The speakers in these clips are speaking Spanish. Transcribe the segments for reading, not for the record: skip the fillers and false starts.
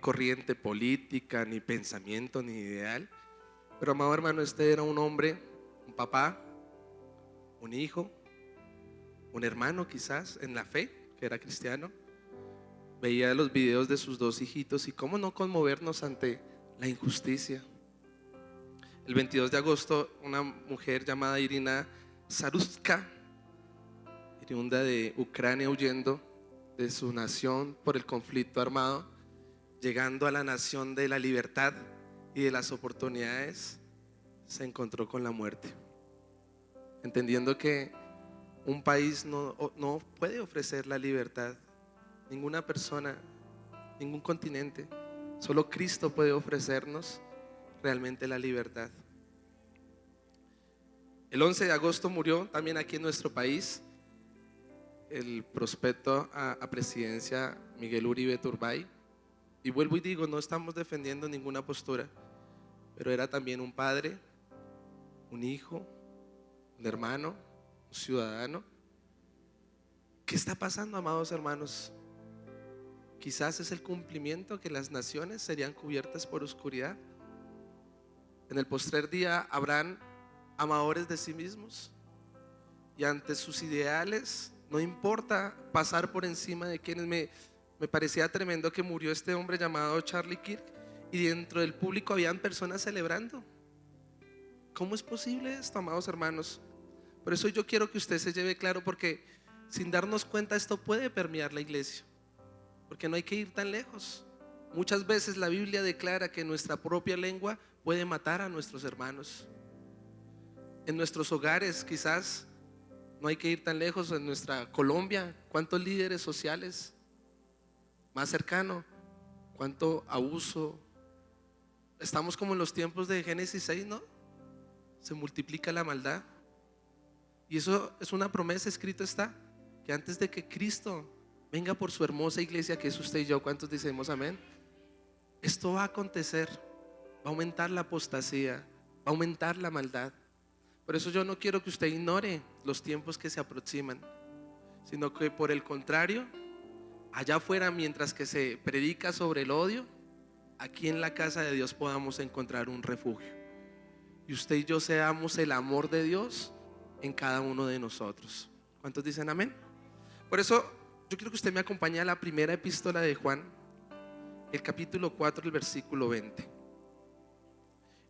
corriente política, ni pensamiento, ni ideal. Pero amado hermano, este era un hombre, un papá, un hijo, un hermano quizás en la fe, que era cristiano. Veía los videos de sus dos hijitos y cómo no conmovernos ante la injusticia. El 22 de agosto, una mujer llamada Irina Saruska, oriunda de Ucrania, huyendo de su nación por el conflicto armado, llegando a la nación de la libertad y de las oportunidades, se encontró con la muerte, entendiendo que un país no puede ofrecer la libertad. Ninguna persona, ningún continente, solo Cristo puede ofrecernos realmente la libertad. El 11 de agosto murió también aquí en nuestro país el prospecto a presidencia Miguel Uribe Turbay. Y vuelvo y digo, no estamos defendiendo ninguna postura, pero era también un padre, un hijo, un hermano, un ciudadano. ¿Qué está pasando, amados hermanos? Quizás es el cumplimiento que las naciones serían cubiertas por oscuridad. En el postrer día habrán amadores de sí mismos y ante sus ideales no importa pasar por encima de quienes. Me parecía tremendo que murió este hombre llamado Charlie Kirk y dentro del público habían personas celebrando. ¿Cómo es posible esto, amados hermanos? Por eso yo quiero que usted se lleve claro, porque sin darnos cuenta esto puede permear la iglesia, porque no hay que ir tan lejos. Muchas veces la Biblia declara que nuestra propia lengua puede matar a nuestros hermanos. En nuestros hogares quizás no hay que ir tan lejos. En nuestra Colombia, ¿cuántos líderes sociales? Más cercano, ¿cuánto abuso? Estamos como en los tiempos de Génesis 6, ¿no? Se multiplica la maldad. Y eso es una promesa, escrito está, que antes de que Cristo venga por su hermosa iglesia, que es usted y yo, ¿cuántos decimos amén? Esto va a acontecer, va a aumentar la apostasía, va a aumentar la maldad. Por eso yo no quiero que usted ignore los tiempos que se aproximan, sino que por el contrario, allá afuera, mientras que se predica sobre el odio, aquí en la casa de Dios podamos encontrar un refugio, y usted y yo seamos el amor de Dios en cada uno de nosotros. ¿Cuántos dicen amén? Por eso yo quiero que usted me acompañe a la primera epístola de Juan, el capítulo 4, el versículo 20.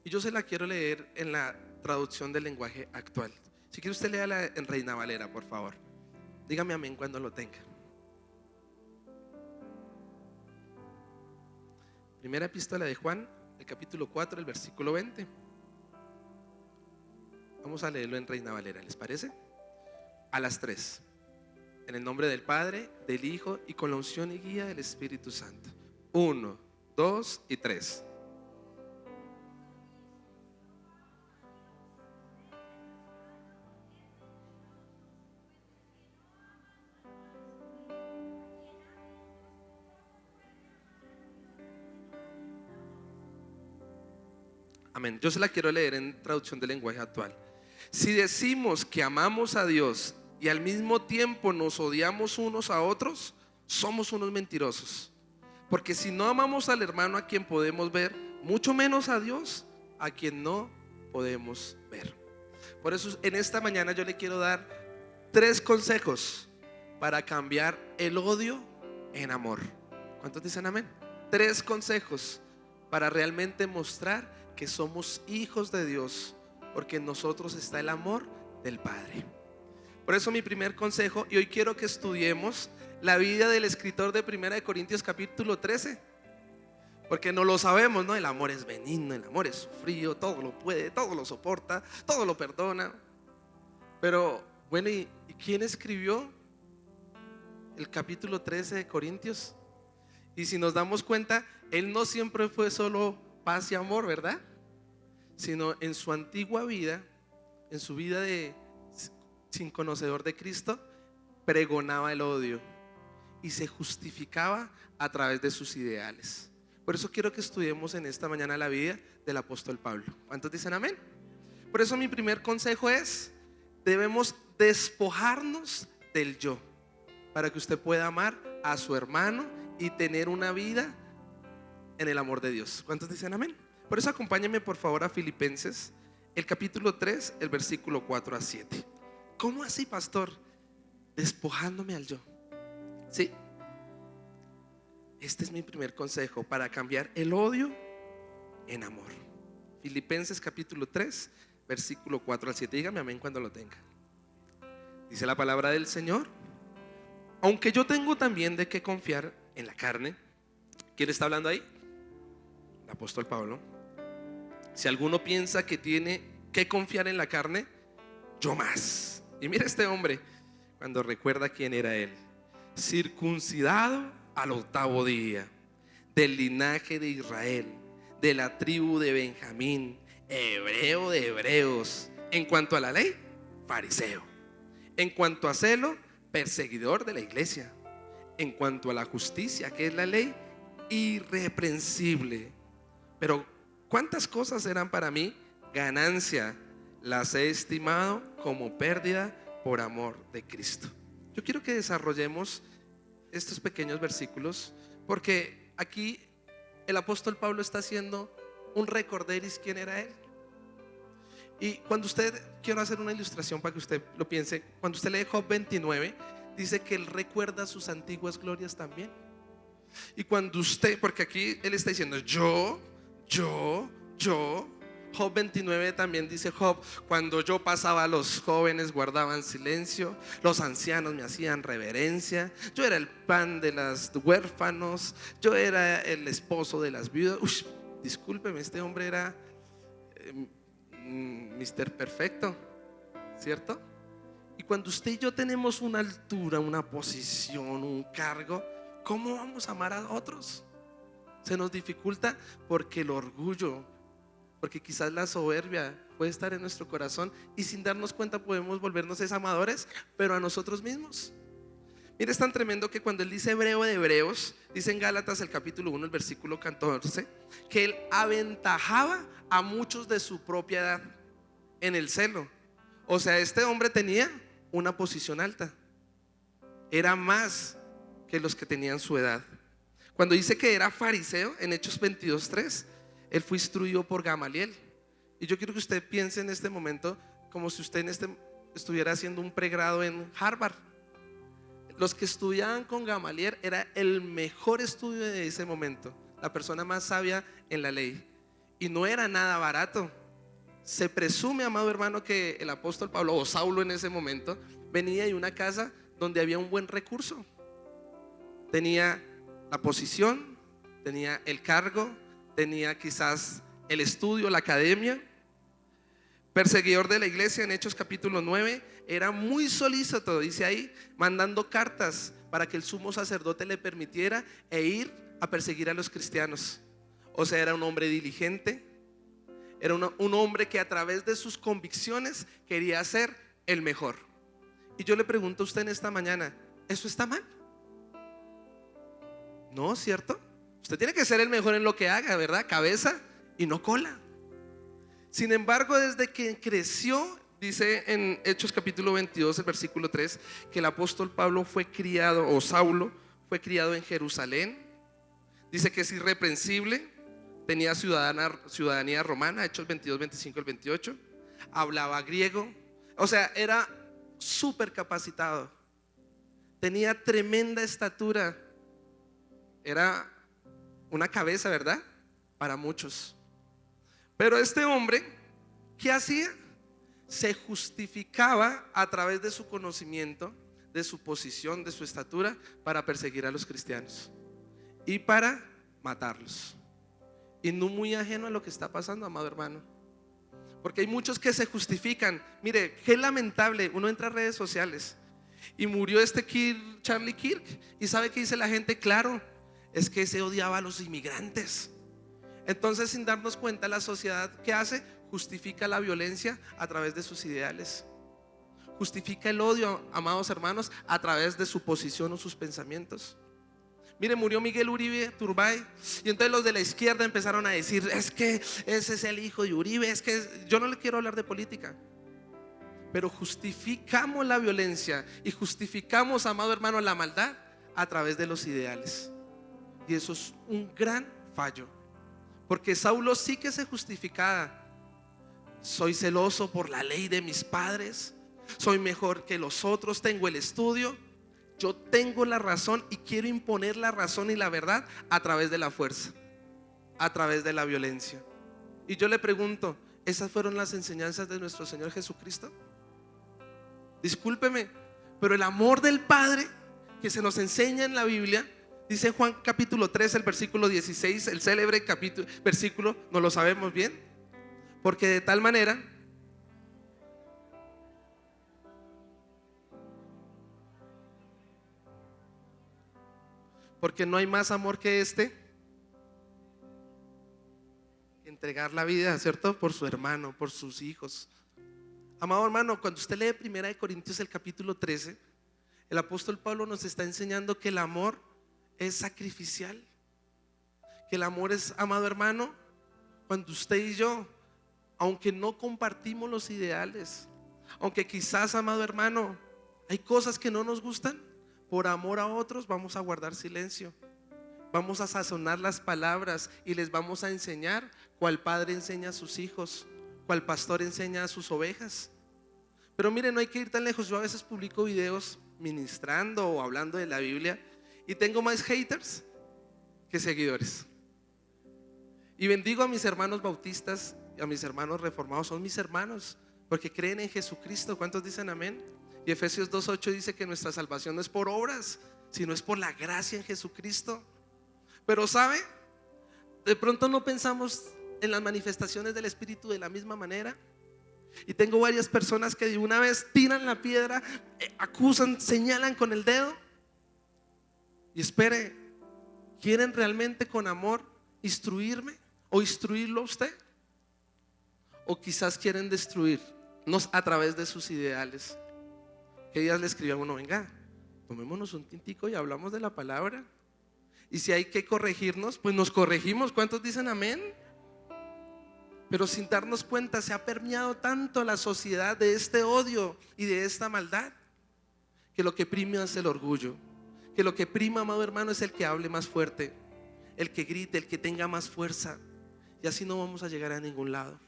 Y yo se la quiero leer en la traducción del lenguaje actual. Si quiere usted léala en Reina Valera, por favor. Dígame amén cuando lo tenga. Primera epístola de Juan, el capítulo 4, el versículo 20. Vamos a leerlo en Reina Valera, ¿les parece? A las 3. En el nombre del Padre, del Hijo y con la unción y guía del Espíritu Santo. 1, 2 y 3. Amén. Yo se la quiero leer en traducción del lenguaje actual. Si decimos que amamos a Dios y al mismo tiempo nos odiamos unos a otros, somos unos mentirosos. Porque si no amamos al hermano a quien podemos ver, mucho menos a Dios a quien no podemos ver. Por eso en esta mañana yo le quiero dar 3 consejos para cambiar el odio en amor. ¿Cuántos dicen amén? 3 consejos para realmente mostrar que somos hijos de Dios, porque en nosotros está el amor del Padre. Por eso mi primer consejo, y hoy quiero que estudiemos la vida del escritor de Primera de Corintios capítulo 13, porque no lo sabemos, ¿no? El amor es benigno, el amor es frío, todo lo puede, todo lo soporta, todo lo perdona. Pero bueno, ¿y quién escribió el capítulo 13 de Corintios? Y si nos damos cuenta, él no siempre fue solo paz y amor, ¿verdad? Sino en su antigua vida, en su vida de sin conocedor de Cristo, pregonaba el odio y se justificaba a través de sus ideales. Por eso quiero que estudiemos en esta mañana la vida del apóstol Pablo. ¿Cuántos dicen amén? Por eso mi primer consejo es: debemos despojarnos del yo, para que usted pueda amar a su hermano y tener una vida en el amor de Dios. ¿Cuántos dicen amén? Por eso acompáñenme por favor a Filipenses, el capítulo 3, el versículo 4 a 7. ¿Cómo así, pastor? Despojándome al yo. Sí, este es mi primer consejo para cambiar el odio en amor. Filipenses capítulo 3, versículo 4 al 7. Dígame amén cuando lo tenga. Dice la palabra del Señor: aunque yo tengo también de qué confiar en la carne. ¿Quién está hablando ahí? El apóstol Pablo. Si alguno piensa que tiene que confiar en la carne, yo más. Y mira este hombre cuando recuerda quién era él: circuncidado al 8º día, del linaje de Israel, de la tribu de Benjamín, hebreo de hebreos. En cuanto a la ley, fariseo. En cuanto a celo, perseguidor de la iglesia. En cuanto a la justicia, que es la ley, irreprensible. Pero ¿cuántas cosas eran para mí ganancia? Las he estimado como pérdida por amor de Cristo. Yo quiero que desarrollemos estos pequeños versículos, porque aquí el apóstol Pablo está haciendo un recorderis quién era él. Y cuando usted, quiero hacer una ilustración para que usted lo piense. Cuando usted lee Job 29, dice que él recuerda sus antiguas glorias también. Y cuando usted, porque aquí él está diciendo yo. Job 29 también dice Job: cuando yo pasaba, los jóvenes guardaban silencio, los ancianos me hacían reverencia, yo era el pan de los huérfanos, yo era el esposo de las viudas. Discúlpeme, este hombre era Mr. Perfecto, ¿cierto? Y cuando usted y yo tenemos una altura, una posición, un cargo, ¿cómo vamos a amar a otros? Se nos dificulta porque el orgullo, porque quizás la soberbia puede estar en nuestro corazón, y sin darnos cuenta podemos volvernos amadores, pero a nosotros mismos. Mira, es tan tremendo que cuando él dice hebreo de hebreos, dice en Gálatas el capítulo 1, el versículo 14, que él aventajaba a muchos de su propia edad en el celo. O sea, este hombre tenía una posición alta, era más que los que tenían su edad. Cuando dice que era fariseo, en Hechos 22:3, él fue instruido por Gamaliel. Y yo quiero que usted piense en este momento como si usted estuviera haciendo un pregrado en Harvard. Los que estudiaban con Gamaliel era el mejor estudio de ese momento, la persona más sabia en la ley. Y no era nada barato. Se presume, amado hermano, que el apóstol Pablo, o Saulo en ese momento, venía de una casa donde había un buen recurso. Tenía la posición, tenía el cargo, tenía quizás el estudio, la academia. Perseguidor de la iglesia, en Hechos capítulo 9, era muy solícito, dice ahí, mandando cartas para que el sumo sacerdote le permitiera ir a perseguir a los cristianos. O sea, era un hombre diligente, era un hombre que a través de sus convicciones quería ser el mejor. Y yo le pregunto a usted en esta mañana, ¿eso está mal? No, ¿cierto? Usted tiene que ser el mejor en lo que haga, ¿verdad? Cabeza y no cola. Sin embargo, desde que creció, dice en Hechos capítulo 22, el versículo 3, que el apóstol Pablo fue criado, o Saulo fue criado en Jerusalén. Dice que es irreprensible, tenía ciudadanía romana, Hechos 22, 25 al 28. Hablaba griego, o sea, era súper capacitado, tenía tremenda estatura, era una cabeza, ¿verdad? Para muchos. Pero este hombre, ¿qué hacía? Se justificaba a través de su conocimiento, de su posición, de su estatura, para perseguir a los cristianos y para matarlos. Y no muy ajeno a lo que está pasando, amado hermano, porque hay muchos que se justifican. Mire, qué lamentable, uno entra a redes sociales y murió Charlie Kirk, y ¿sabe qué dice la gente? Claro, es que se odiaba a los inmigrantes. Entonces, sin darnos cuenta, la sociedad, ¿qué hace? Justifica la violencia a través de sus ideales, justifica el odio, amados hermanos, a través de su posición o sus pensamientos. Mire, murió Miguel Uribe Turbay, y entonces los de la izquierda empezaron a decir: es que ese es el hijo de Uribe. Es que yo no le quiero hablar de política, pero justificamos la violencia y justificamos, amado hermano, la maldad a través de los ideales. Y eso es un gran fallo. Porque Saulo sí que se justificaba. Soy celoso por la ley de mis padres, soy mejor que los otros, tengo el estudio, yo tengo la razón y quiero imponer la razón y la verdad a través de la fuerza, a través de la violencia. Y yo le pregunto, ¿esas fueron las enseñanzas de nuestro Señor Jesucristo? Discúlpeme, pero el amor del Padre que se nos enseña en la Biblia, dice Juan capítulo 3, el versículo 16, el célebre versículo, no lo sabemos bien, porque de tal manera porque no hay más amor que entregar la vida, ¿cierto? Por su hermano, por sus hijos. Amado hermano, cuando usted lee 1 Corintios el capítulo 13, el apóstol Pablo nos está enseñando que el amor es sacrificial, que el amor es, amado hermano, cuando usted y yo, aunque no compartimos los ideales, aunque quizás, amado hermano, hay cosas que no nos gustan, por amor a otros vamos a guardar silencio, vamos a sazonar las palabras y les vamos a enseñar cual padre enseña a sus hijos, cual pastor enseña a sus ovejas. Pero mire, no hay que ir tan lejos. Yo a veces publico videos ministrando o hablando de la Biblia y tengo más haters que seguidores. Y bendigo a mis hermanos bautistas y a mis hermanos reformados, son mis hermanos porque creen en Jesucristo. ¿Cuántos dicen amén? Y Efesios 2:8 dice que nuestra salvación no es por obras, sino es por la gracia en Jesucristo. Pero ¿sabe? De pronto no pensamos en las manifestaciones del Espíritu de la misma manera. Y tengo varias personas que de una vez tiran la piedra, acusan, señalan con el dedo. Y espere, ¿quieren realmente con amor instruirme o instruirlo a usted? O quizás quieren destruirnos a través de sus ideales. Que ellas le escriban a uno, venga, tomémonos un tintico y hablamos de la palabra. Y si hay que corregirnos, pues nos corregimos. ¿Cuántos dicen amén? Pero sin darnos cuenta se ha permeado tanto la sociedad de este odio y de esta maldad, que lo que prima es el orgullo, que lo que prima, amado hermano, es el que hable más fuerte, el que grite, el que tenga más fuerza. Y así no vamos a llegar a ningún lado.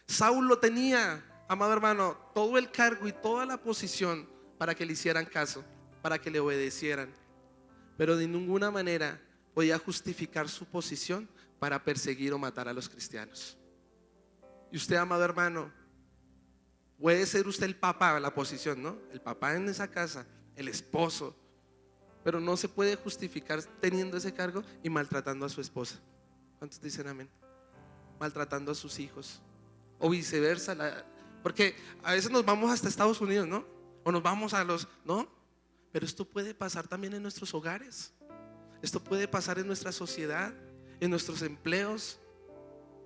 Saulo tenía, amado hermano, todo el cargo y toda la posición para que le hicieran caso, para que le obedecieran, pero de ninguna manera podía justificar su posición para perseguir o matar a los cristianos. Y usted, amado hermano, puede ser usted el papá, la posición, ¿no? El papá en esa casa, el esposo, pero no se puede justificar teniendo ese cargo y maltratando a su esposa. ¿Cuántos dicen amén? Maltratando a sus hijos o viceversa, porque a veces nos vamos hasta Estados Unidos, ¿no? O nos vamos ¿no? Pero esto puede pasar también en nuestros hogares. Esto puede pasar en nuestra sociedad, en nuestros empleos,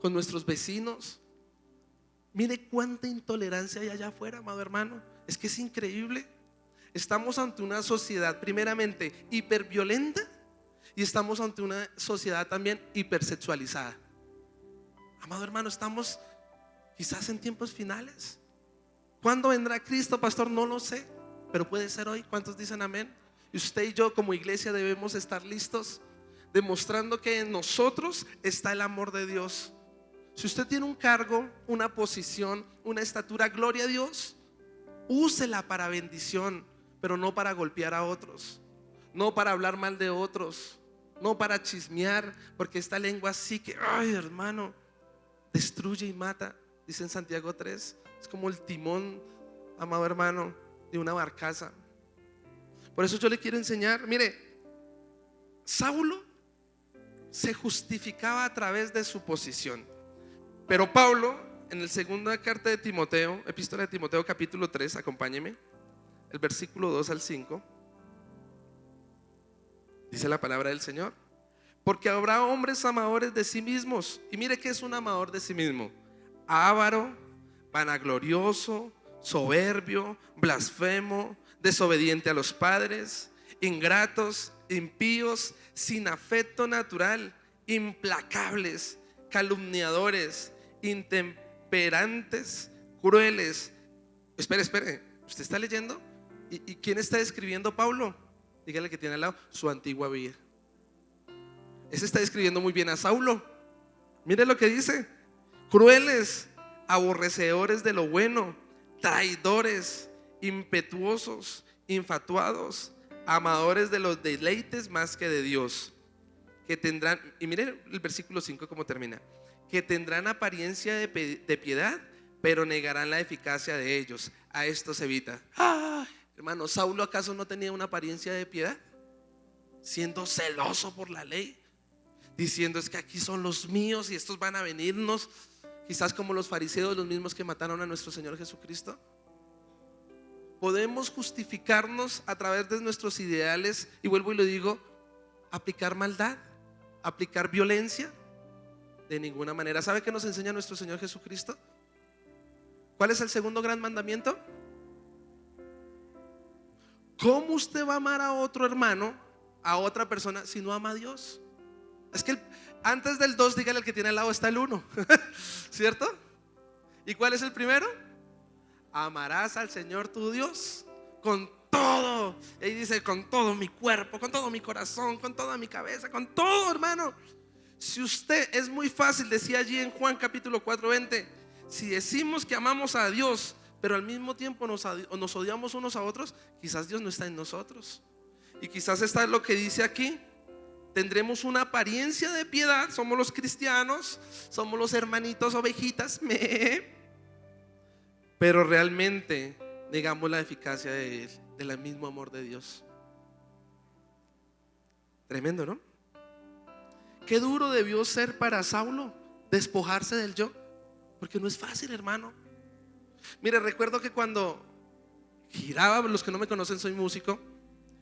con nuestros vecinos. Mire cuánta intolerancia hay allá afuera, amado hermano. Es que es increíble. Estamos ante una sociedad primeramente hiperviolenta y estamos ante una sociedad también hipersexualizada. Amado hermano, estamos quizás en tiempos finales. ¿Cuándo vendrá Cristo, pastor? No lo sé, pero puede ser hoy. ¿Cuántos dicen amén? Y usted y yo como iglesia debemos estar listos, demostrando que en nosotros está el amor de Dios. Si usted tiene un cargo, una posición, una estatura, gloria a Dios, úsela para bendición, pero no para golpear a otros, no para hablar mal de otros, no para chismear, porque esta lengua sí que, ay hermano, destruye y mata. Dice en Santiago 3, es como el timón, amado hermano, de una barcaza. Por eso yo le quiero enseñar, mire, Saulo se justificaba a través de su posición. Pero Pablo, en la segunda carta de Timoteo, epístola de Timoteo capítulo 3, acompáñeme, el versículo 2 al 5, dice la palabra del Señor: porque habrá hombres amadores de sí mismos. Y mire que es un amador de sí mismo: avaro, vanaglorioso, soberbio, blasfemo, desobediente a los padres, ingratos, impíos, sin afecto natural, implacables, calumniadores, intemperantes, crueles. Espere, ¿usted está leyendo? ¿Y quién está escribiendo Pablo? Dígale que tiene al lado: su antigua vida. Ese está describiendo muy bien a Saulo. Mire lo que dice: crueles, aborrecedores de lo bueno, traidores, impetuosos, infatuados, amadores de los deleites más que de Dios, que tendrán, y miren el versículo 5 cómo termina, que tendrán apariencia de piedad, pero negarán la eficacia de ellos. A estos evita. Hermano, ¿Saulo acaso no tenía una apariencia de piedad? Siendo celoso por la ley, diciendo: es que aquí son los míos y estos van a venirnos, quizás como los fariseos, los mismos que mataron a nuestro Señor Jesucristo. Podemos justificarnos a través de nuestros ideales, y vuelvo y lo digo, aplicar maldad, aplicar violencia. De ninguna manera. ¿Sabe qué nos enseña nuestro Señor Jesucristo? ¿Cuál es el segundo gran mandamiento? ¿Cómo usted va a amar a otro hermano, a otra persona, si no ama a Dios? Es que antes del 2, dígale al que tiene al lado, está el 1. ¿Cierto? ¿Y cuál es el primero? Amarás al Señor tu Dios con todo. Y dice: con todo mi cuerpo, con todo mi corazón, con toda mi cabeza, con todo, hermano. Si usted, es muy fácil, decía allí en Juan capítulo 4:20, si decimos que amamos a Dios, pero al mismo tiempo nos odiamos unos a otros, quizás Dios no está en nosotros. Y quizás está lo que dice aquí: tendremos una apariencia de piedad, somos los cristianos, somos los hermanitos ovejitas, pero realmente negamos la eficacia del mismo amor de Dios. Tremendo, ¿no? Qué duro debió ser para Saulo despojarse del yo, porque no es fácil, hermano. Mire, recuerdo que cuando giraba, los que no me conocen, soy músico,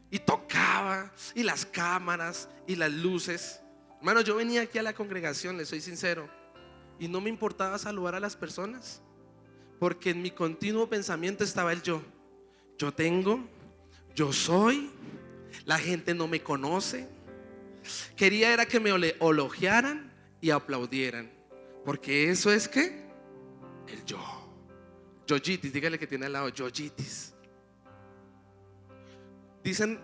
y tocaba, y las cámaras y las luces, hermano, yo venía aquí a la congregación, les soy sincero, y no me importaba saludar a las personas, porque en mi continuo pensamiento estaba el yo. Yo tengo, yo soy, la gente no me conoce. Quería era que me elogiaran y aplaudieran, porque eso es que el yo. Yoyitis, dígale que tiene al lado, yoyitis. Dicen,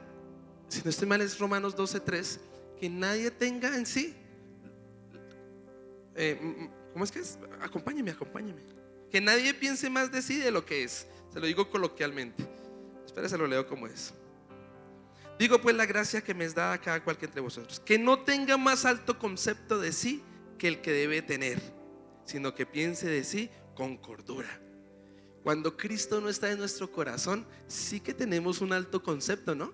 si no estoy mal, es Romanos 12:3, que nadie tenga en sí, ¿cómo es que es? Acompáñeme. Que nadie piense más de sí de lo que es. Se lo digo coloquialmente. Espérese, lo leo como es. Digo pues la gracia que me es dada a cada cual que entre vosotros, que no tenga más alto concepto de sí que el que debe tener, sino que piense de sí con cordura. Cuando Cristo no está en nuestro corazón, sí que tenemos un alto concepto, ¿no?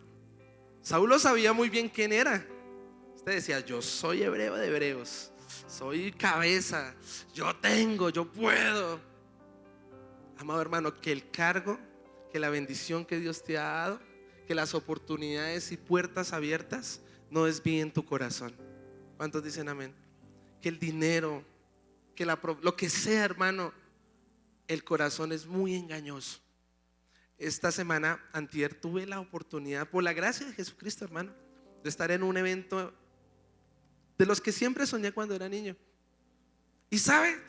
Saulo sabía muy bien quién era. Usted decía: yo soy hebreo de hebreos, soy cabeza, yo tengo, yo puedo. Amado hermano, que el cargo, que la bendición que Dios te ha dado, que las oportunidades y puertas abiertas no desvíen tu corazón. ¿Cuántos dicen amén? Que el dinero, que lo que sea, hermano, el corazón es muy engañoso. Esta semana, antier, tuve la oportunidad, por la gracia de Jesucristo, hermano, de estar en un evento de los que siempre soñé cuando era niño. Y sabe,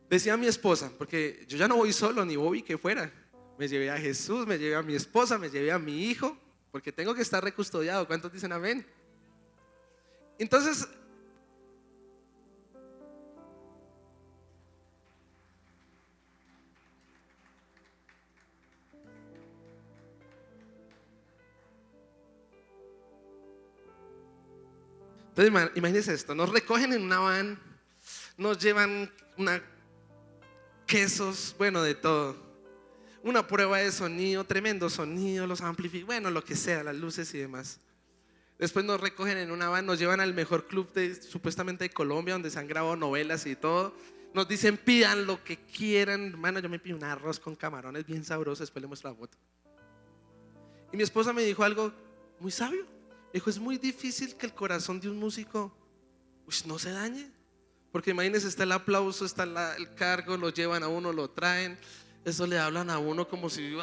decía mi esposa, porque yo ya no voy solo, ni Bobby que fuera. Me llevé a Jesús, me llevé a mi esposa, me llevé a mi hijo, porque tengo que estar recustodiado. ¿Cuántos dicen amén? Entonces, imagínense esto: nos recogen en una van, nos llevan quesos, bueno, de todo, una prueba de sonido, tremendo sonido, los amplificadores, bueno, lo que sea, las luces y demás. Después nos recogen en una van, nos llevan al mejor club supuestamente de Colombia, donde se han grabado novelas y todo. Nos dicen: pidan lo que quieran. Hermano, yo me pido un arroz con camarones bien sabroso. Después le muestro la foto. Y mi esposa me dijo algo muy sabio. Dijo: es muy difícil que el corazón de un músico no se dañe, porque imagínense, está el aplauso, está el cargo, lo llevan a uno, lo traen, eso le hablan a uno como si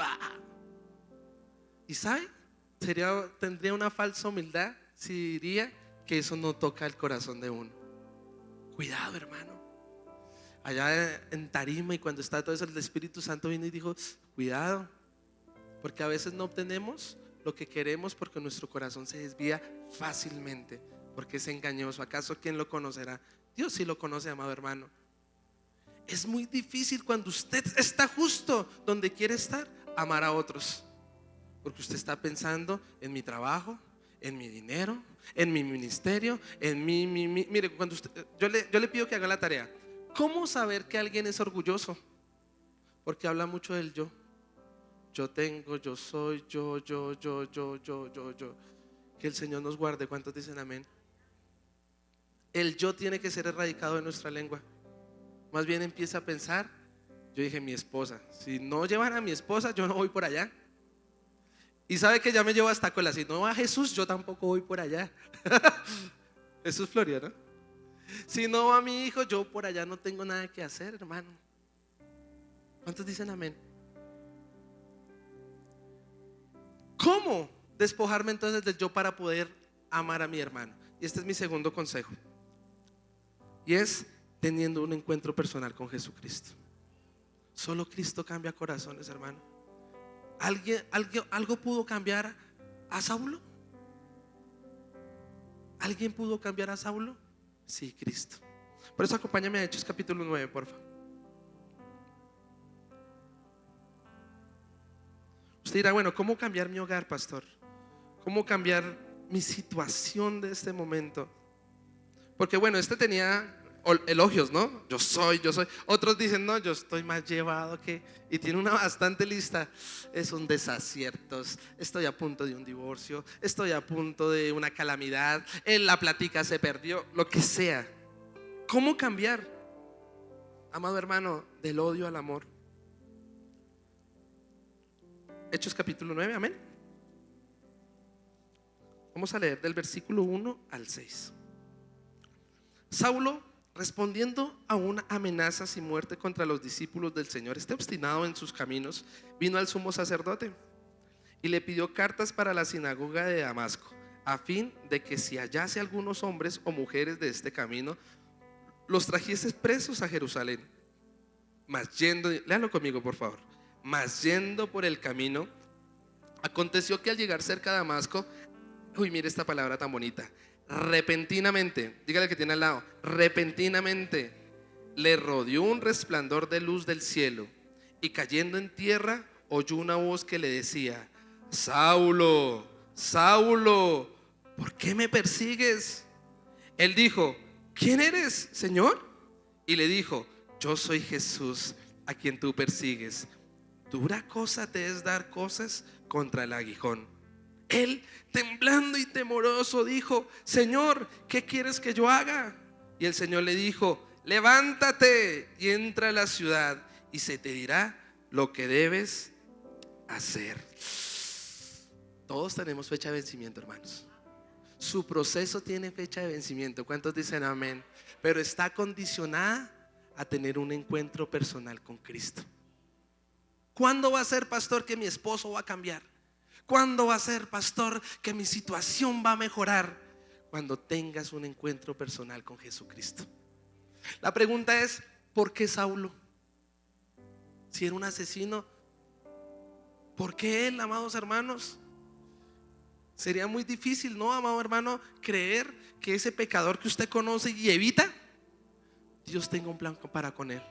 y sabe, tendría una falsa humildad si diría que eso no toca el corazón de uno. Cuidado, hermano. Allá en Tarima, y cuando está todo eso, el Espíritu Santo vino y dijo: cuidado, porque a veces no obtenemos lo que queremos porque nuestro corazón se desvía fácilmente porque es engañoso. ¿Acaso quién lo conocerá? Dios sí lo conoce, amado hermano. Es muy difícil cuando usted está justo donde quiere estar, amar a otros, porque usted está pensando en mi trabajo, en mi dinero, en mi ministerio, en mi. Mire, cuando yo le pido que haga la tarea. ¿Cómo saber que alguien es orgulloso? Porque habla mucho del yo. Yo tengo, yo soy, yo. Que el Señor nos guarde. ¿Cuántos dicen amén? El yo tiene que ser erradicado de nuestra lengua. Más bien empieza a pensar. Yo dije mi esposa. Si no llevan a mi esposa, yo no voy por allá. Y sabe que ya me llevo hasta cola. Si no va Jesús, yo tampoco voy por allá. Jesús Floria, ¿no? Si no va mi hijo, yo por allá no tengo nada que hacer, hermano. ¿Cuántos dicen amén? ¿Cómo despojarme entonces del yo para poder amar a mi hermano? Y este es mi segundo consejo. Y es teniendo un encuentro personal con Jesucristo. Solo Cristo cambia corazones, hermano. ¿Algo pudo cambiar a Saulo? ¿Alguien pudo cambiar a Saulo? Sí, Cristo. Por eso acompáñame a Hechos capítulo 9, por favor. Usted dirá, bueno, ¿cómo cambiar mi hogar, pastor? ¿Cómo cambiar mi situación de este momento? Porque bueno, este tenía elogios, ¿no? Yo soy. Otros dicen, no, yo estoy más llevado que. Y tiene una bastante lista. Es un desacierto. Estoy a punto de un divorcio. Estoy a punto de una calamidad. En la plática se perdió. Lo que sea. ¿Cómo cambiar, amado hermano, del odio al amor? Hechos capítulo 9, amén. Vamos a leer del versículo 1 al 6. Saulo, respondiendo a una amenaza y muerte contra los discípulos del Señor, obstinado en sus caminos, vino al sumo sacerdote y le pidió cartas para la sinagoga de Damasco, a fin de que si hallase algunos hombres o mujeres de este camino, los trajese presos a Jerusalén. Mas yendo, léalo conmigo por favor. Mas yendo por el camino, aconteció que al llegar cerca de Damasco, mire esta palabra tan bonita, repentinamente, dígale que tiene al lado, repentinamente le rodeó un resplandor de luz del cielo, y cayendo en tierra oyó una voz que le decía: Saulo, Saulo, ¿por qué me persigues? Él dijo: ¿quién eres, Señor? Y le dijo: yo soy Jesús, a quien tú persigues. Dura cosa te es dar cosas contra el aguijón. Él, temblando y temoroso, dijo: Señor, ¿qué quieres que yo haga? Y el Señor le dijo: levántate y entra a la ciudad, y se te dirá lo que debes hacer. Todos tenemos fecha de vencimiento, hermanos. Su proceso tiene fecha de vencimiento. ¿Cuántos dicen amén? Pero está condicionada a tener un encuentro personal con Cristo. ¿Cuándo va a ser, pastor, que mi esposo va a cambiar? ¿Cuándo va a ser, pastor, que mi situación va a mejorar? Cuando tengas un encuentro personal con Jesucristo. La pregunta es: ¿por qué Saulo? Si era un asesino, ¿por qué él, amados hermanos? Sería muy difícil, ¿no, amado hermano, creer que ese pecador que usted conoce y evita, Dios tenga un plan para con él?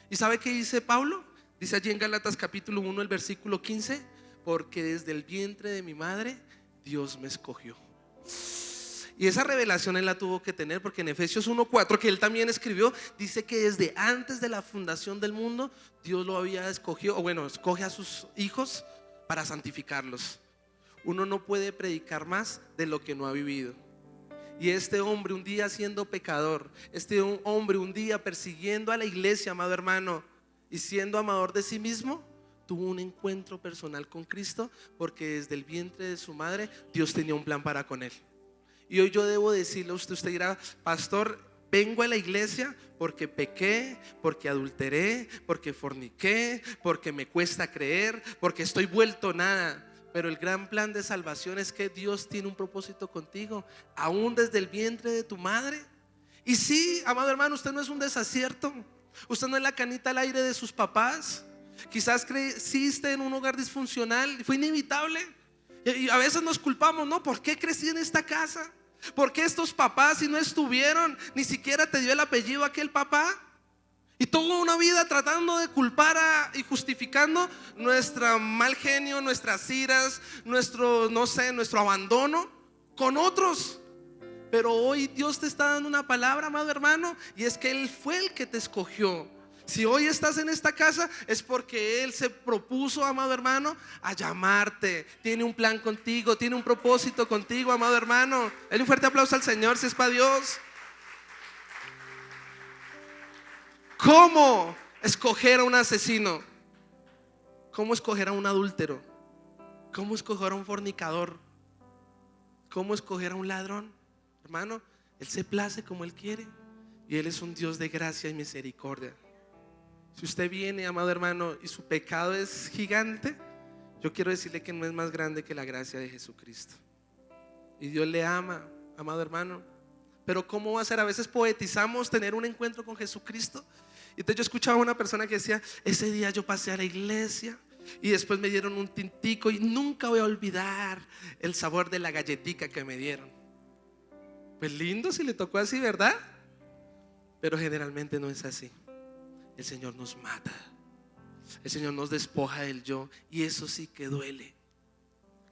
¿Y sabe qué dice Pablo? Dice allí en Gálatas capítulo 1, el versículo 15: porque desde el vientre de mi madre Dios me escogió. Y esa revelación él la tuvo que tener, porque en Efesios 1:4, que él también escribió, dice que desde antes de la fundación del mundo Dios lo había escogido, o bueno, escoge a sus hijos para santificarlos. Uno no puede predicar más de lo que no ha vivido. Y este hombre, un día siendo pecador, este hombre un día persiguiendo a la iglesia, amado hermano, y siendo amador de sí mismo, tuvo un encuentro personal con Cristo, porque desde el vientre de su madre Dios tenía un plan para con él. Y hoy yo debo decirle a usted, usted dirá: pastor, vengo a la iglesia porque pequé, porque adulteré, porque forniqué, porque me cuesta creer, porque estoy vuelto nada. Pero el gran plan de salvación es que Dios tiene un propósito contigo, aún desde el vientre de tu madre. Y sí, amado hermano, usted no es un desacierto. Usted no es la canita al aire de sus papás. Quizás creciste en un hogar disfuncional, fue inevitable. Y a veces nos culpamos, ¿no? ¿Por qué crecí en esta casa? ¿Por qué estos papás, si no estuvieron, ni siquiera te dio el apellido aquel papá? Y toda una vida tratando de culpar y justificando nuestro mal genio, nuestras iras, nuestro, no sé, nuestro abandono con otros. Pero hoy Dios te está dando una palabra, amado hermano, y es que Él fue el que te escogió. Si hoy estás en esta casa es porque Él se propuso, amado hermano, a llamarte. Tiene un plan contigo, tiene un propósito contigo, amado hermano. Dale un fuerte aplauso al Señor si es para Dios. ¿Cómo escoger a un asesino? ¿Cómo escoger a un adúltero? ¿Cómo escoger a un fornicador? ¿Cómo escoger a un ladrón? Hermano, Él se place como Él quiere, y Él es un Dios de gracia y misericordia. Si usted viene, amado hermano, y su pecado es gigante, yo quiero decirle que no es más grande que la gracia de Jesucristo. Y Dios le ama, amado hermano. Pero ¿cómo va a ser? A veces poetizamos tener un encuentro con Jesucristo. Y entonces yo escuchaba a una persona que decía: ese día yo pasé a la iglesia y después me dieron un tintico y nunca voy a olvidar el sabor de la galletica que me dieron. Pues lindo si le tocó así, ¿verdad? Pero generalmente no es así. El Señor nos mata, el Señor nos despoja del yo, y eso sí que duele.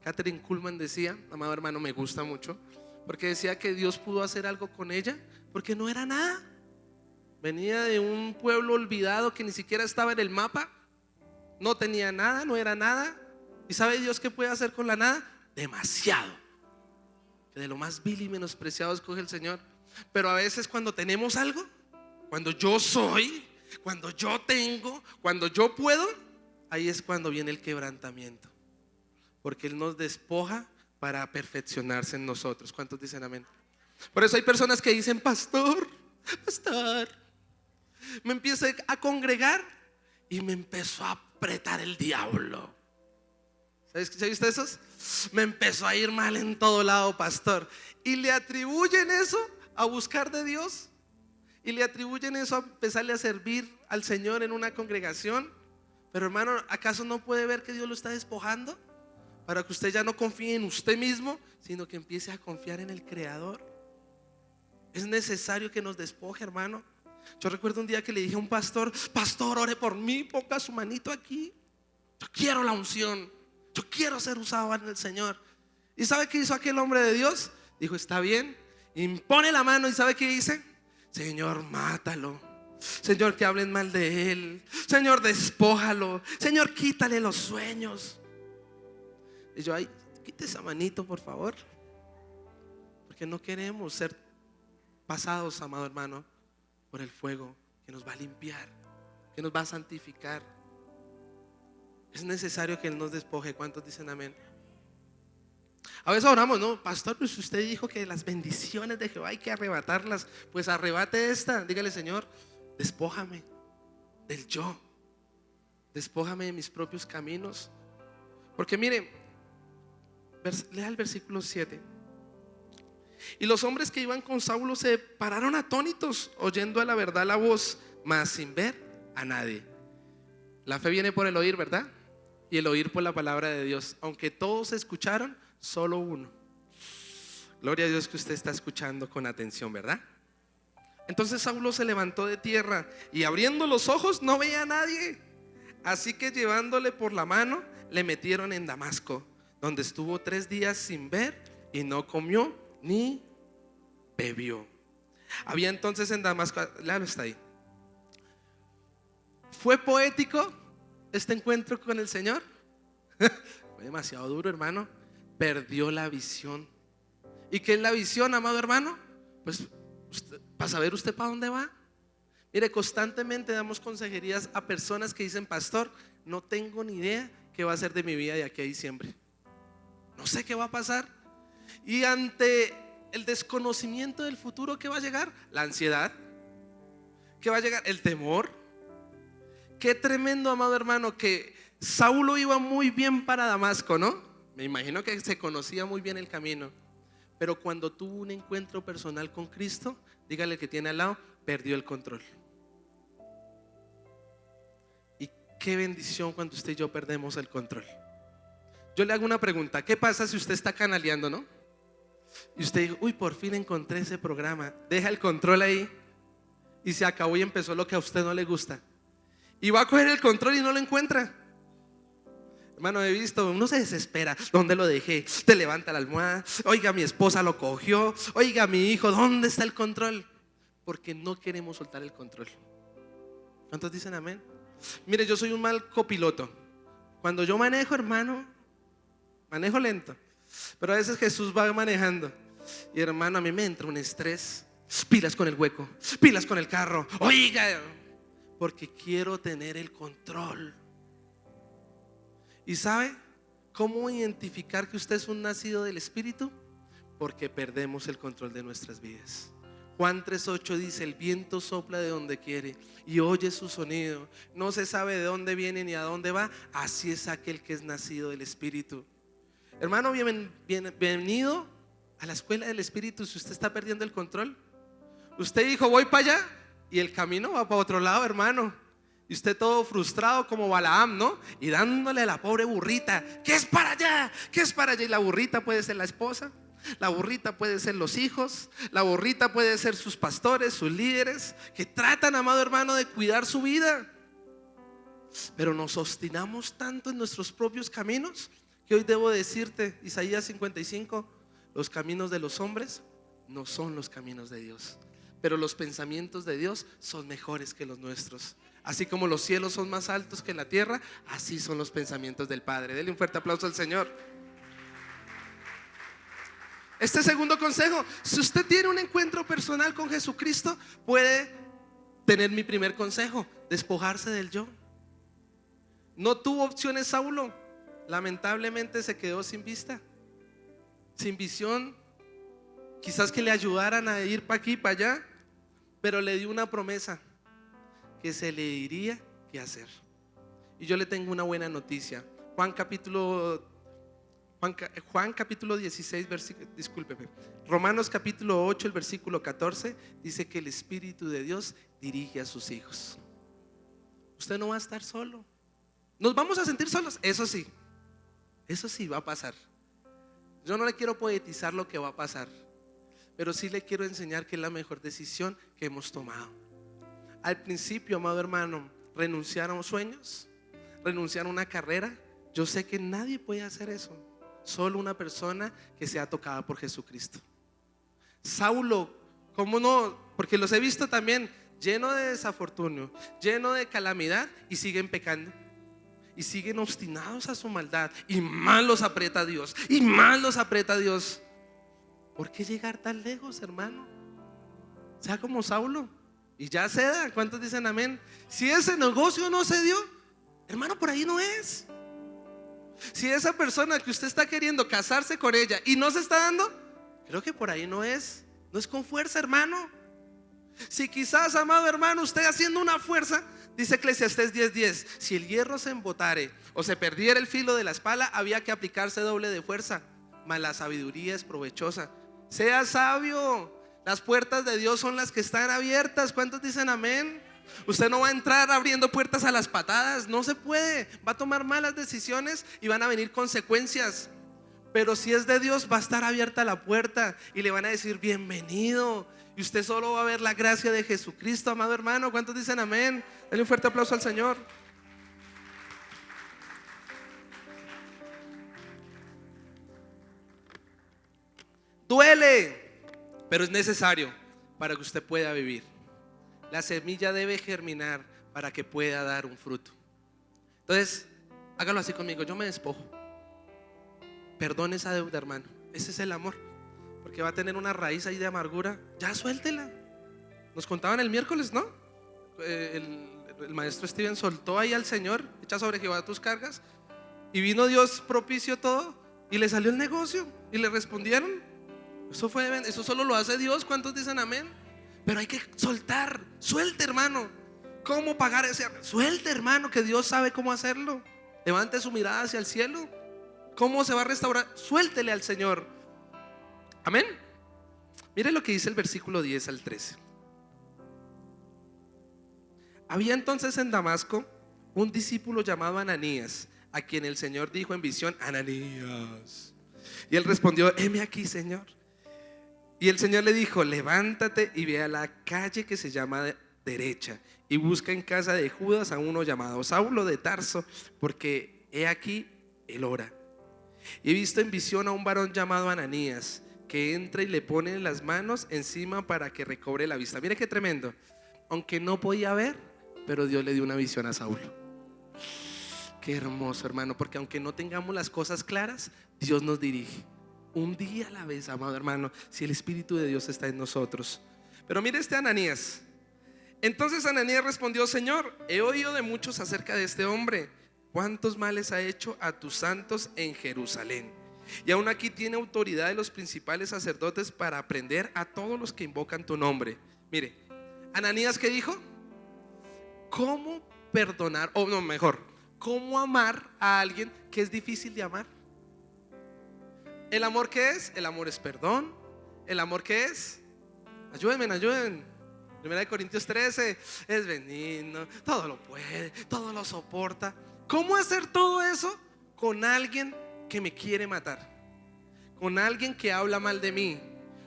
Catherine Kuhlman decía, amado hermano, me gusta mucho, porque decía que Dios pudo hacer algo con ella porque no era nada. Venía de un pueblo olvidado que ni siquiera estaba en el mapa, no tenía nada, no era nada. ¿Y sabe Dios qué puede hacer con la nada? Demasiado. Que de lo más vil y menospreciado escoge el Señor. Pero a veces cuando tenemos algo, cuando yo soy, cuando yo tengo, cuando yo puedo, ahí es cuando viene el quebrantamiento, porque Él nos despoja para perfeccionarse en nosotros. ¿Cuántos dicen amén? Por eso hay personas que dicen: pastor, me empecé a congregar y me empezó a apretar el diablo. ¿Se viste esos? Me empezó a ir mal en todo lado, pastor. Y le atribuyen eso a buscar de Dios, y le atribuyen eso a empezarle a servir al Señor en una congregación. Pero hermano, ¿acaso no puede ver que Dios lo está despojando? Para que usted ya no confíe en usted mismo, sino que empiece a confiar en el Creador. Es necesario que nos despoje, hermano. Yo recuerdo un día que le dije a un pastor: pastor, ore por mí, ponga su manito aquí. Yo quiero la unción, yo quiero ser usado en el Señor. ¿Y sabe qué hizo aquel hombre de Dios? Dijo: está bien. Impone la mano, ¿y sabe qué dice? Señor, mátalo. Señor, que hablen mal de él. Señor, despójalo. Señor, quítale los sueños. Y yo: ay, quite esa manito, por favor. Porque no queremos ser pasados, amado hermano, por el fuego que nos va a limpiar, que nos va a santificar. Es necesario que Él nos despoje. ¿Cuántos dicen amén? A veces oramos: no, pastor, pues usted dijo que las bendiciones de Jehová hay que arrebatarlas. Pues arrebate esta. Dígale: Señor, despójame del yo, despójame de mis propios caminos. Porque mire, lea el versículo 7. Y los hombres que iban con Saulo se pararon atónitos, oyendo a la verdad la voz, mas sin ver a nadie. La fe viene por el oír, ¿verdad? Y el oír por la palabra de Dios. Aunque todos escucharon, solo uno. Gloria a Dios que usted está escuchando con atención, ¿verdad? Entonces Saulo se levantó de tierra y abriendo los ojos no veía a nadie. Así que llevándole por la mano le metieron en Damasco, donde estuvo 3 días sin ver y no comió ni bebió. Había entonces en Damasco, claro, está ahí. ¿Fue poético este encuentro con el Señor? Fue demasiado duro, hermano. Perdió la visión. ¿Y qué es la visión, amado hermano? Pues para saber usted para dónde va. Mire, constantemente damos consejerías a personas que dicen: pastor, no tengo ni idea qué va a ser de mi vida de aquí a diciembre. No sé qué va a pasar. Y ante el desconocimiento del futuro, ¿qué va a llegar? La ansiedad. ¿Qué va a llegar? El temor. Qué tremendo, amado hermano, que Saulo iba muy bien para Damasco, ¿no? Me imagino que se conocía muy bien el camino. Pero cuando tuvo un encuentro personal con Cristo, dígale que tiene al lado, perdió el control. Y qué bendición cuando usted y yo perdemos el control. Yo le hago una pregunta: ¿qué pasa si usted está canaleando, no? Y usted dijo, uy, por fin encontré ese programa. Deja el control ahí y se acabó y empezó lo que a usted no le gusta. Y va a coger el control y no lo encuentra. Hermano, he visto, uno se desespera. ¿Dónde lo dejé? Te levanta la almohada. Oiga, mi esposa lo cogió. Oiga, mi hijo, ¿dónde está el control? Porque no queremos soltar el control. ¿Cuántos dicen amén? Mire, yo soy un mal copiloto. Cuando yo manejo, hermano, manejo lento. Pero a veces Jesús va manejando. Y hermano, a mí me entra un estrés. Pilas con el hueco, pilas con el carro. Oiga, porque quiero tener el control. ¿Y sabe cómo identificar que usted es un nacido del Espíritu? Porque perdemos el control de nuestras vidas. Juan 3:8 dice: el viento sopla de donde quiere y oye su sonido. No se sabe de dónde viene ni a dónde va. Así es aquel que es nacido del Espíritu. Hermano, bienvenido a la escuela del Espíritu. Si usted está perdiendo el control, usted dijo voy para allá y el camino va para otro lado, hermano. Y usted todo frustrado como Balaam, ¿no? Y dándole a la pobre burrita: ¿qué es para allá? ¿Qué es para allá? Y la burrita puede ser la esposa, la burrita puede ser los hijos, la burrita puede ser sus pastores, sus líderes, que tratan, amado hermano, de cuidar su vida. Pero nos obstinamos tanto en nuestros propios caminos que hoy debo decirte, Isaías 55: los caminos de los hombres no son los caminos de Dios, pero los pensamientos de Dios son mejores que los nuestros. Así como los cielos son más altos que la tierra, así son los pensamientos del Padre. Denle un fuerte aplauso al Señor. Este segundo consejo: si usted tiene un encuentro personal con Jesucristo, puede tener mi primer consejo: despojarse del yo. No tuvo opciones Saulo. Lamentablemente se quedó sin vista, sin visión. Quizás que le ayudaran a ir para aquí y para allá, pero le dio una promesa: que se le diría qué hacer. Y yo le tengo una buena noticia. Juan capítulo 16, Romanos capítulo 8, el versículo 14 dice que el Espíritu de Dios dirige a sus hijos. Usted no va a estar solo. Nos vamos a sentir solos, eso sí va a pasar. Yo no le quiero poetizar lo que va a pasar, pero sí le quiero enseñar que es la mejor decisión que hemos tomado. Al principio, amado hermano, renunciar a sueños, renunciar a una carrera. Yo sé que nadie puede hacer eso, solo una persona que sea tocada por Jesucristo. Saulo, ¿cómo no? Porque los he visto también lleno de desafortunio, lleno de calamidad, y siguen pecando. Y siguen obstinados a su maldad. Y más los aprieta Dios. Y más los aprieta Dios. ¿Por qué llegar tan lejos, hermano? Sea como Saulo y ya ceda. ¿Cuántos dicen amén? Si ese negocio no se dio, hermano, por ahí no es. Si esa persona que usted está queriendo casarse con ella y no se está dando, creo que por ahí no es. No es con fuerza, hermano. Si quizás, amado hermano, usted haciendo una fuerza, dice Eclesiastés 10:10, si el hierro se embotare o se perdiera el filo de la espada, había que aplicarse doble de fuerza, mas la sabiduría es provechosa. Sea sabio. Las puertas de Dios son las que están abiertas. ¿Cuántos dicen amén? Usted no va a entrar abriendo puertas a las patadas, no se puede. Va a tomar malas decisiones y van a venir consecuencias. Pero si es de Dios, va a estar abierta la puerta y le van a decir bienvenido. Y usted solo va a ver la gracia de Jesucristo, amado hermano. ¿Cuántos dicen amén? Dale un fuerte aplauso al Señor. Duele, pero es necesario para que usted pueda vivir. La semilla debe germinar para que pueda dar un fruto. Entonces, hágalo así conmigo. Yo me despojo. Perdone esa deuda, hermano. Ese es el amor. Porque va a tener una raíz ahí de amargura. Ya suéltela. Nos contaban el miércoles, ¿no? El maestro Steven soltó ahí al Señor: echa sobre Jehová tus cargas. Y vino Dios, propicio todo, y le salió el negocio. Y le respondieron. Eso solo lo hace Dios. ¿Cuántos dicen amén? Pero hay que soltar. Suelte, hermano. ¿Cómo pagar ese? Suelte, hermano, que Dios sabe cómo hacerlo. Levante su mirada hacia el cielo. ¿Cómo se va a restaurar? Suéltele al Señor. Amén. Mire lo que dice el versículo 10 al 13. Había entonces en Damasco un discípulo llamado Ananías, a quien el Señor dijo en visión: Ananías. Y él respondió: heme aquí, Señor. Y el Señor le dijo: levántate y ve a la calle que se llama derecha y busca en casa de Judas a uno llamado Saulo de Tarso, porque he aquí él ora. Y he visto en visión a un varón llamado Ananías, que entra y le pone las manos encima para que recobre la vista. Mire qué tremendo. Aunque no podía ver, pero Dios le dio una visión a Saulo. Qué hermoso, hermano, porque aunque no tengamos las cosas claras, Dios nos dirige. Un día a la vez, amado hermano, si el Espíritu de Dios está en nosotros. Pero mire este Ananías. Entonces Ananías respondió: Señor, he oído de muchos acerca de este hombre, cuántos males ha hecho a tus santos en Jerusalén. Y aún aquí tiene autoridad de los principales sacerdotes para aprender a todos los que invocan tu nombre. Mire, Ananías, ¿qué dijo? ¿Cómo perdonar? O no, mejor, ¿cómo amar a alguien que es difícil de amar? ¿El amor qué es? El amor es perdón. ¿El amor qué es? Ayúdenme. 1 Corintios 13 es benigno, todo lo puede, todo lo soporta. ¿Cómo hacer todo eso con alguien que me quiere matar? Con alguien que habla mal de mí,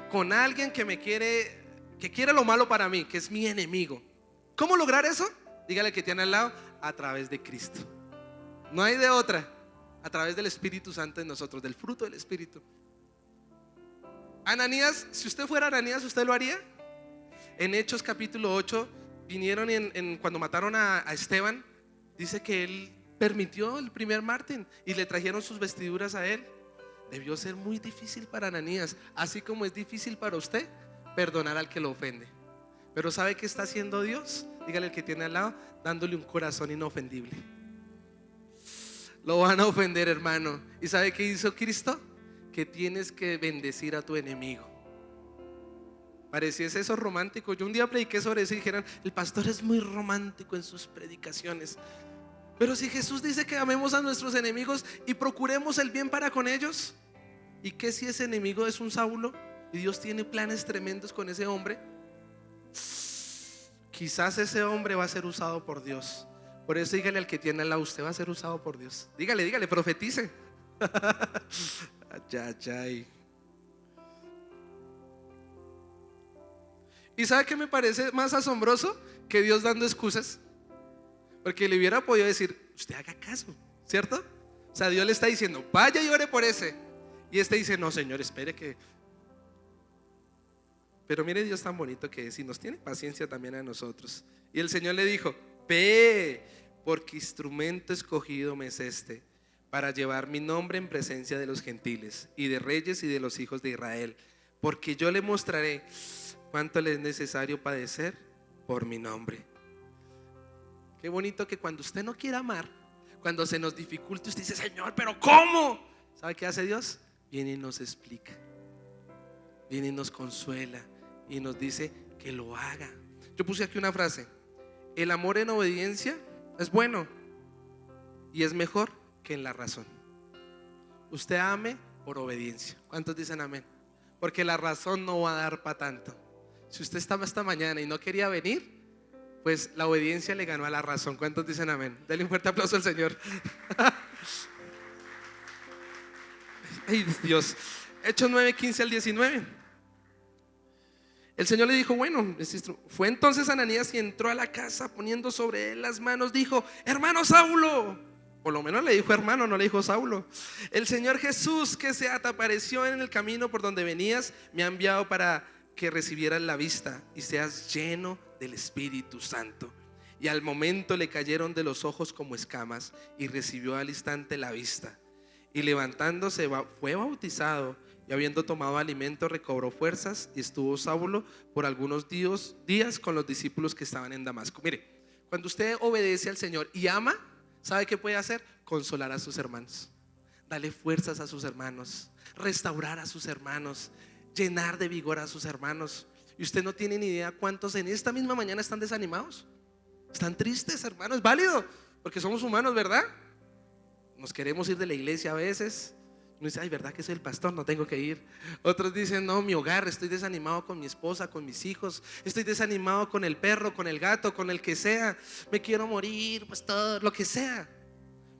con alguien que me quiere, que quiere lo malo para mí, que es mi enemigo. ¿Cómo lograr eso? Dígale que tiene al lado: a través de Cristo. No hay de otra. A través del Espíritu Santo en nosotros, del fruto del Espíritu. Ananías, si usted fuera Ananías, ¿usted lo haría? En Hechos capítulo 8 vinieron cuando mataron a Esteban. Dice que él permitió el primer mártir y le trajeron sus vestiduras a él. Debió ser muy difícil para Ananías, así como es difícil para usted perdonar al que lo ofende. Pero ¿sabe qué está haciendo Dios? Dígale al que tiene al lado: dándole un corazón inofendible. Lo van a ofender, hermano. ¿Y sabe qué hizo Cristo? Que tienes que bendecir a tu enemigo. Pareciese eso romántico. Yo un día prediqué sobre eso y dijeron: el pastor es muy romántico en sus predicaciones. Pero si Jesús dice que amemos a nuestros enemigos y procuremos el bien para con ellos, ¿y qué si ese enemigo es un Saulo y Dios tiene planes tremendos con ese hombre? Quizás ese hombre va a ser usado por Dios. Por eso dígale al que tiene al lado: usted va a ser usado por Dios. Dígale, profetice. Ay. ¿Y sabe qué me parece más asombroso? Que Dios dando excusas. Porque le hubiera podido decir: usted haga caso, ¿cierto? O sea, Dios le está diciendo: vaya y ore por ese. Y este dice: no, Señor, espere que... Pero mire Dios tan bonito que es, y nos tiene paciencia también a nosotros. Y el Señor le dijo: ve, porque instrumento escogido me es este, para llevar mi nombre en presencia de los gentiles y de reyes y de los hijos de Israel, porque yo le mostraré cuánto le es necesario padecer por mi nombre. Qué bonito que cuando usted no quiera amar, cuando se nos dificulte, usted dice: Señor, pero ¿cómo? ¿Sabe qué hace Dios? Viene y nos explica, viene y nos consuela y nos dice que lo haga. Yo puse aquí una frase: el amor en obediencia es bueno y es mejor que en la razón. Usted ame por obediencia. ¿Cuántos dicen amén? Porque la razón no va a dar para tanto. Si usted estaba esta mañana y no quería venir, pues la obediencia le ganó a la razón. ¿Cuántos dicen amén? Denle un fuerte aplauso al Señor. Ay, Dios. Hechos 9, 15 al 19. El Señor le dijo: bueno, fue entonces Ananías y entró a la casa, poniendo sobre él las manos, dijo: hermano Saulo. Por lo menos le dijo hermano, no le dijo Saulo. El Señor Jesús, que se te apareció en el camino por donde venías, me ha enviado para que recibieras la vista y seas lleno del Espíritu Santo. Y al momento le cayeron de los ojos como escamas y recibió al instante la vista. Y levantándose fue bautizado, y habiendo tomado alimento recobró fuerzas, y estuvo Saulo por algunos días con los discípulos que estaban en Damasco. Mire, cuando usted obedece al Señor y ama, ¿sabe qué puede hacer? Consolar a sus hermanos, darle fuerzas a sus hermanos, restaurar a sus hermanos, llenar de vigor a sus hermanos. Y usted no tiene ni idea cuántos en esta misma mañana están desanimados, están tristes, hermano. Es válido, porque somos humanos, ¿verdad? Nos queremos ir de la iglesia a veces. Uno dice: ay, ¿verdad que soy el pastor? No tengo que ir. Otros dicen: no, mi hogar, estoy desanimado con mi esposa, con mis hijos, estoy desanimado con el perro, con el gato, con el que sea. Me quiero morir, pastor, lo que sea.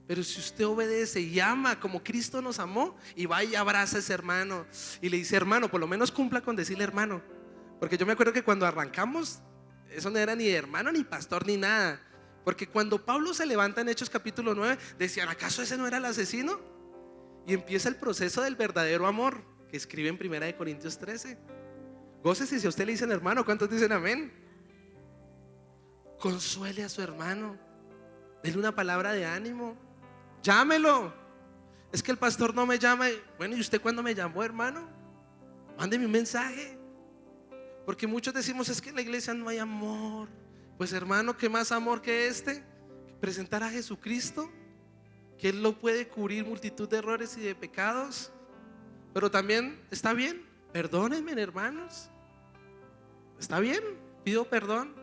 Pero si usted obedece y ama como Cristo nos amó, y va y abraza a ese hermano y le dice hermano, por lo menos cumpla con decirle hermano. Porque yo me acuerdo que cuando arrancamos, eso no era ni hermano, ni pastor, ni nada. Porque cuando Pablo se levanta en Hechos capítulo 9, decían, ¿acaso ese no era el asesino? Y empieza el proceso del verdadero amor, que escribe en 1 Corintios 13. Gócese si a usted le dicen hermano. ¿Cuántos dicen amén? Consuele a su hermano, dele una palabra de ánimo, llámelo. Es que el pastor no me llama. Bueno, ¿y usted cuándo me llamó, hermano? Mándeme un mensaje. Porque muchos decimos, es que en la iglesia no hay amor. Pues hermano, ¿qué más amor que este? Presentar a Jesucristo, que Él lo puede cubrir multitud de errores y de pecados. Pero también está bien, perdónenme, hermanos. Está bien, pido perdón.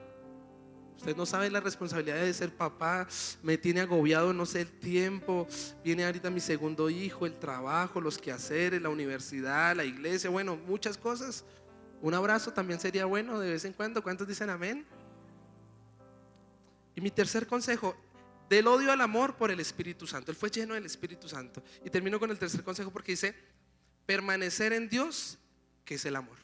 Usted no sabe la responsabilidad de ser papá. Me tiene agobiado, no sé el tiempo. Viene ahorita mi segundo hijo, el trabajo, los quehaceres, la universidad, la iglesia, bueno, muchas cosas. Un abrazo también sería bueno de vez en cuando. ¿Cuántos dicen amén? Y mi tercer consejo, del odio al amor por el Espíritu Santo. Él fue lleno del Espíritu Santo. Y termino con el tercer consejo porque dice, permanecer en Dios, que es el amor.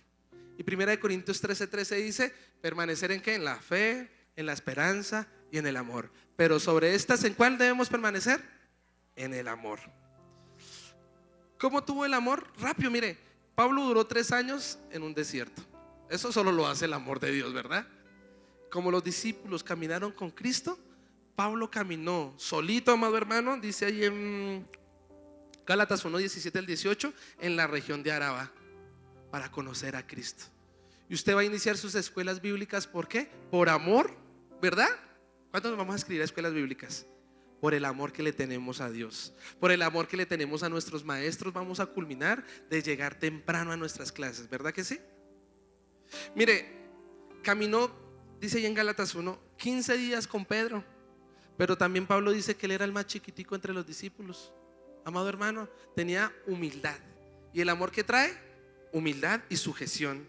Y 1 Corintios 13:13 dice, permanecer en qué, en la fe, en la esperanza y en el amor. Pero sobre estas, ¿en cuál debemos permanecer? En el amor. ¿Cómo tuvo el amor? Rápido, mire, Pablo duró 3 años en un desierto. Eso solo lo hace el amor de Dios, ¿verdad? Como los discípulos caminaron con Cristo, Pablo caminó solito, amado hermano, dice ahí en Gálatas 1:17-18, en la región de Araba, para conocer a Cristo. Y usted va a iniciar sus escuelas bíblicas, ¿por qué? Por amor, ¿verdad? ¿Cuántos nos vamos a escribir a escuelas bíblicas? Por el amor que le tenemos a Dios, por el amor que le tenemos a nuestros maestros. Vamos a culminar de llegar temprano a nuestras clases, ¿verdad que sí? Mire, caminó, dice ahí en Gálatas 1, 15 días con Pedro. Pero también Pablo dice que él era el más chiquitico entre los discípulos. Amado hermano, tenía humildad. ¿Y el amor que trae? Humildad y sujeción.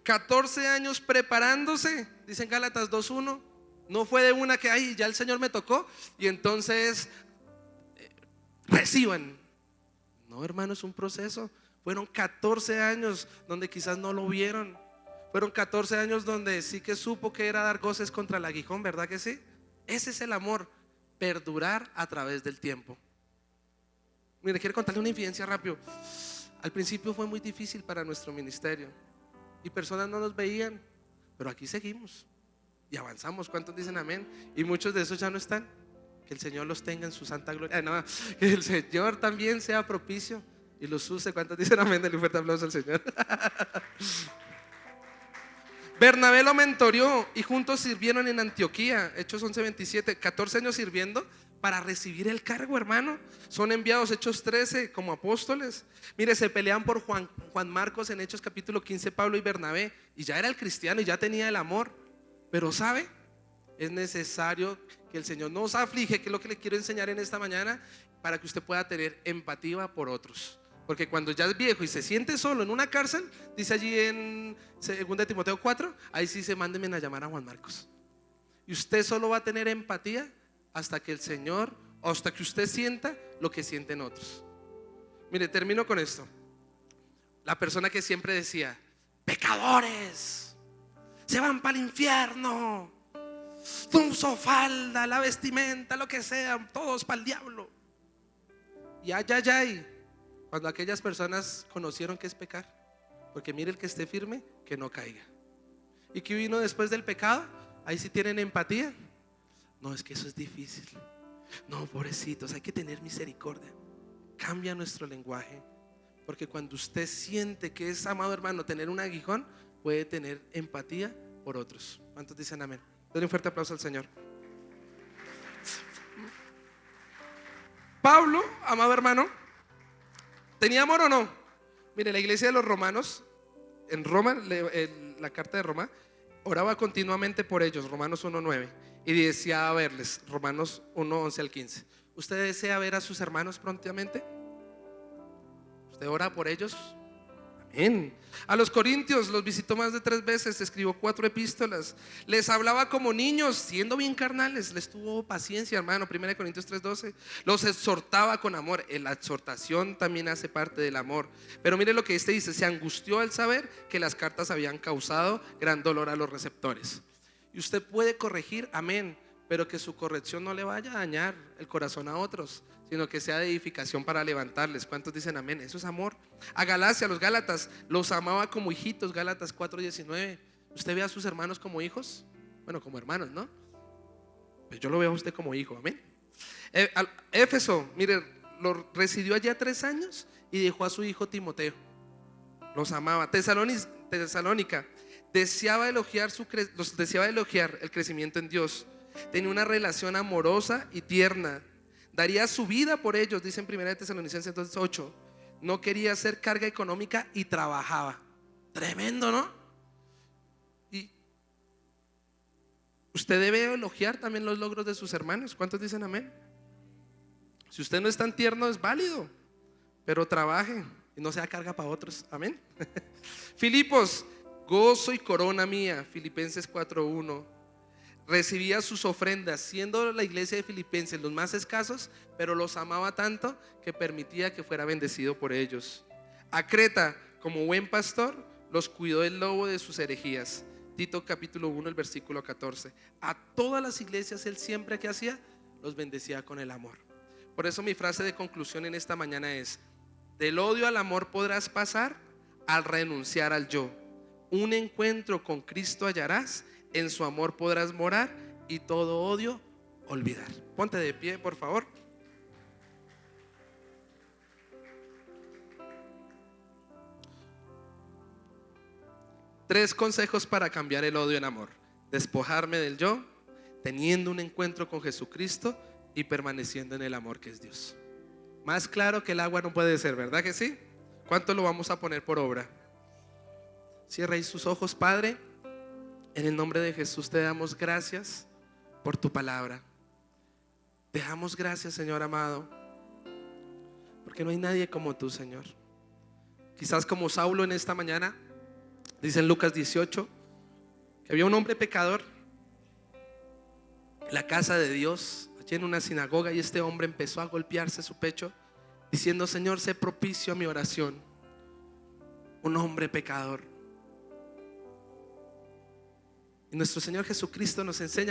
14 años preparándose, dice en Gálatas 2:1. No fue de una que ay, ya el Señor me tocó y entonces reciban. No, hermano, es un proceso. Fueron 14 años donde quizás no lo vieron. Fueron 14 años donde sí que supo que era dar goces contra el aguijón, ¿verdad que sí? Ese es el amor, perdurar a través del tiempo. Mire, quiero contarle una infidencia rápido. Al principio fue muy difícil para nuestro ministerio y personas no nos veían, pero aquí seguimos y avanzamos. ¿Cuántos dicen amén? Y muchos de esos ya no están. Que el Señor los tenga en su santa gloria. No, que el Señor también sea propicio y los use. ¿Cuántos dicen amén? Denle un fuerte aplauso al Señor. Bernabé lo mentoreó y juntos sirvieron en Antioquía. Hechos 11:27, 14 años sirviendo para recibir el cargo, hermano. Son enviados, Hechos 13, como apóstoles. Mire, se pelean por Juan Marcos en Hechos capítulo 15, Pablo y Bernabé. Y ya era el cristiano y ya tenía el amor. Pero ¿sabe? Es necesario que el Señor nos aflige, que es lo que le quiero enseñar en esta mañana, para que usted pueda tener empatía por otros. Porque cuando ya es viejo y se siente solo en una cárcel, dice allí en 2 Timoteo 4, ahí sí se mándenme a llamar a Juan Marcos. Y usted solo va a tener empatía hasta que el Señor, hasta que usted sienta lo que sienten otros. Mire, termino con esto. La persona que siempre decía, pecadores, se van para el infierno, uso falda, la vestimenta, lo que sea, todos para el diablo. Y ay, cuando aquellas personas conocieron que es pecar, porque mire, el que esté firme, que no caiga. ¿Y qué vino después del pecado? Ahí sí tienen empatía. No, es que eso es difícil. No, pobrecitos, hay que tener misericordia. Cambia nuestro lenguaje, porque cuando usted siente que es, amado hermano, tener un aguijón, puede tener empatía por otros. ¿Cuántos dicen amén? Denle un fuerte aplauso al Señor. Pablo, amado hermano, ¿tenía amor o no? Mire, la iglesia de los romanos, en Roma, la carta de Roma, oraba continuamente por ellos, Romanos 1:9, y deseaba verles, Romanos 1:11-15. ¿Usted desea ver a sus hermanos prontamente? ¿Usted ora por ellos? Amén. A los corintios los visitó más de 3 veces, escribió 4 epístolas, les hablaba como niños, siendo bien carnales, les tuvo paciencia, hermano. 1 Corintios 3:12. Los exhortaba con amor. La exhortación también hace parte del amor. Pero mire lo que este dice: se angustió al saber que las cartas habían causado gran dolor a los receptores. Y usted puede corregir, amén, pero que su corrección no le vaya a dañar el corazón a otros, sino que sea de edificación para levantarles. ¿Cuántos dicen amén? Eso es amor. A Galacia, a los Gálatas, los amaba como hijitos. Gálatas 4:19. ¿Usted ve a sus hermanos como hijos? Bueno, como hermanos, ¿no? Pues yo lo veo a usted como hijo, amén. Éfeso, mire, lo residió allá 3 años y dejó a su hijo Timoteo. Los amaba. Tesalónica los deseaba elogiar el crecimiento en Dios. Tenía una relación amorosa y tierna. Daría su vida por ellos, dice en 1 Tesalonicenses 2:8. No quería hacer carga económica y trabajaba. Tremendo, ¿no? Y usted debe elogiar también los logros de sus hermanos. ¿Cuántos dicen amén? Si usted no es tan tierno, es válido, pero trabaje y no sea carga para otros. Amén. Filipos, gozo y corona mía. Filipenses 4:1. Recibía sus ofrendas, siendo la iglesia de Filipenses los más escasos, pero los amaba tanto que permitía que fuera bendecido por ellos. A Creta, como buen pastor, los cuidó del lobo de sus herejías. Tito capítulo 1, el versículo 14. A todas las iglesias él siempre que hacía, los bendecía con el amor. Por eso mi frase de conclusión en esta mañana es: del odio al amor podrás pasar al renunciar al yo. Un encuentro con Cristo hallarás, en su amor podrás morar y todo odio olvidar. Ponte de pie, por favor. Tres consejos para cambiar el odio en amor: despojarme del yo, teniendo un encuentro con Jesucristo y permaneciendo en el amor que es Dios. Más claro que el agua no puede ser, ¿verdad que sí? ¿Cuánto lo vamos a poner por obra? Cierra ahí sus ojos. Padre, en el nombre de Jesús te damos gracias por tu palabra. Te damos gracias, Señor amado, porque no hay nadie como tú, Señor. Quizás como Saulo en esta mañana, dice en Lucas 18 que había un hombre pecador en la casa de Dios, allí en una sinagoga, y este hombre empezó a golpearse su pecho diciendo: Señor, sé propicio a mi oración. Un hombre pecador. Y nuestro Señor Jesucristo nos enseña